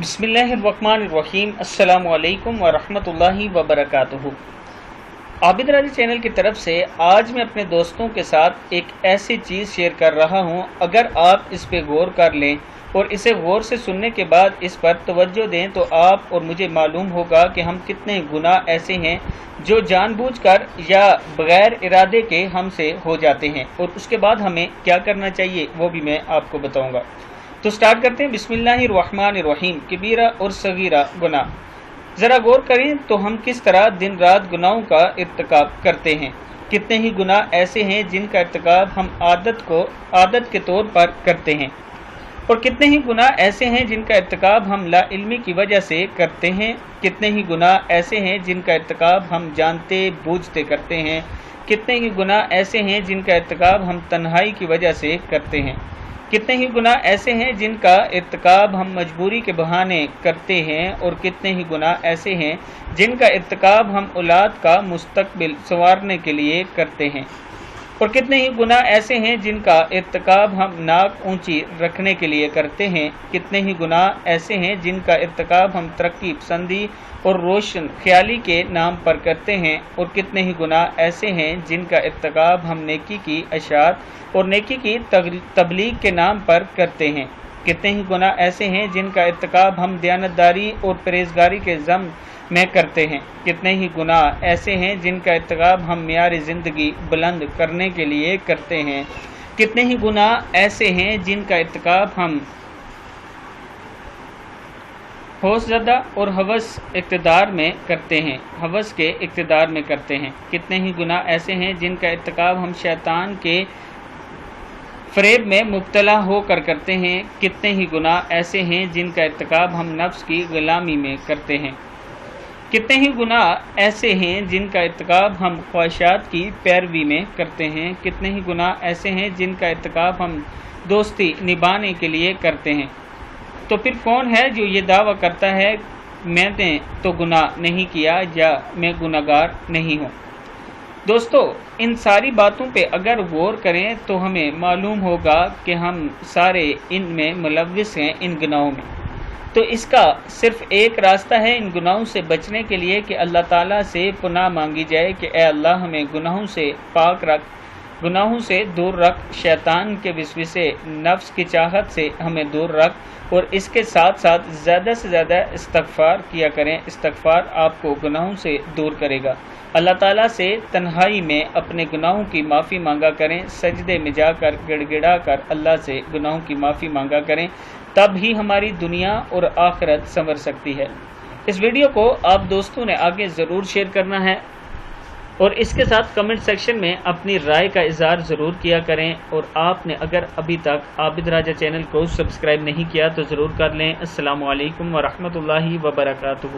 बिस्मिल्लाहिर्रहमानिर्रहीम अस्सलामु अलैकुम वरहमतुल्लाहि वबरकातुहू। आबिद राजा चैनल की तरफ से आज मैं अपने दोस्तों के साथ एक ऐसी चीज़ शेयर कर रहा हूँ, अगर आप इस पे गौर कर लें और इसे गौर से सुनने के बाद इस पर तवज्जो दें तो आप और मुझे मालूम होगा कि हम कितने गुनाह ऐसे हैं जो जानबूझकर या बग़ैर इरादे के हमसे हो जाते हैं, और उसके बाद हमें क्या करना चाहिए वो भी मैं आपको बताऊँगा। तो स्टार्ट करते हैं। बिस्मिल्लाहिर्रहमानिर्रहीम। कबीरा और सगीरा गुनाह। ज़रा गौर करें तो हम किस तरह दिन रात गुनाहों का इर्तिकाब करते हैं। कितने ही गुनाह ऐसे हैं जिनका इर्तिकाब हम आदत के तौर पर करते हैं, और कितने ही गुनाह ऐसे हैं जिनका इर्तिकाब हम लाइल्मी की वजह से करते हैं। कितने ही गुनाह ऐसे हैं जिनका इर्तिकाब हम जानते बूझते करते हैं। कितने ही गुनाह ऐसे हैं जिनका इर्तिकाब हम तन्हाई की वजह से करते हैं। कितने ही गुनाह ऐसे हैं जिनका इर्तिकाब हम मजबूरी के बहाने करते हैं, और कितने ही गुनाह ऐसे हैं जिनका इर्तिकाब हम औलाद का मुस्तकबिल संवारने के लिए करते हैं, और कितने ही गुनाह ऐसे हैं जिनका इर्तिकाब हम नाक ऊंची रखने के लिए करते हैं। कितने ही गुनाह ऐसे हैं जिनका इर्तिकाब हम तरक्की पसंदी और रोशन ख्याली के नाम पर करते हैं, और कितने ही गुनाह ऐसे हैं जिनका इर्तिकाब हम नेकी की अशात और नेकी की तबलीग के नाम पर करते हैं। कितने ही गुनाह ऐसे हैं जिनका इर्तिकाब हम दयानतदारी और परहेज़गारी के ज़म में करते हैं। कितने ही गुनाह ऐसे हैं जिनका इर्तिकाब हम मियार ज़िंदगी बुलंद करने के लिए करते हैं। कितने ही गुनाह ऐसे हैं जिनका इर्तिकाब हम हौसज़दा और हवस इक़्तिदार में करते हैं, हवस के इक़्तिदार में करते हैं। कितने ही गुनाह ऐसे हैं जिनका इर्तिकाब हम शैतान के फ़रेब में मुब्तला होकर करते हैं। कितने ही गुनाह ऐसे हैं जिनका इर्तिकाब हम नफ्स की ग़ुलामी में करते हैं। कितने ही गुनाह ऐसे हैं जिनका इर्तिकाब हम ख्वाहिशात की पैरवी में करते हैं। कितने ही गुनाह ऐसे हैं जिनका इर्तिकाब हम दोस्ती निभाने के लिए करते हैं। तो फिर कौन है जो ये दावा करता है मैंने तो गुनाह नहीं किया या मैं गुनाहगार नहीं हूँ। दोस्तों, इन सारी बातों पे अगर गौर करें तो हमें मालूम होगा कि हम सारे इनमें मुलव्विस हैं, इन गुनाहों में। तो इसका सिर्फ एक रास्ता है इन गुनाहों से बचने के लिए कि अल्लाह ताला से पनाह मांगी जाए कि ए अल्लाह हमें गुनाहों से पाक रख, गुनाहों से दूर रख, शैतान के विस्वसे नफ्स की चाहत से हमें दूर रख, और इसके साथ साथ ज़्यादा से ज़्यादा इस्तग़फ़ार किया करें। इस्तग़फ़ार आपको गुनाहों से दूर करेगा। अल्लाह ताला से तन्हाई में अपने गुनाहों की माफ़ी मांगा करें, सजदे में जाकर गिड़गिड़ा कर अल्लाह से गुनाहों की माफ़ी मांगा करें, तब ही हमारी दुनिया और आखिरत संवर सकती है। इस वीडियो को आप दोस्तों ने आगे ज़रूर शेयर करना है, और इसके साथ कमेंट सेक्शन में अपनी राय का इज़हार ज़रूर किया करें। और आपने अगर अभी तक आबिद राजा चैनल को सब्सक्राइब नहीं किया तो ज़रूर कर लें। अस्सलामु अलैकुम वरहमतुल्लाहि वबरकातुहू।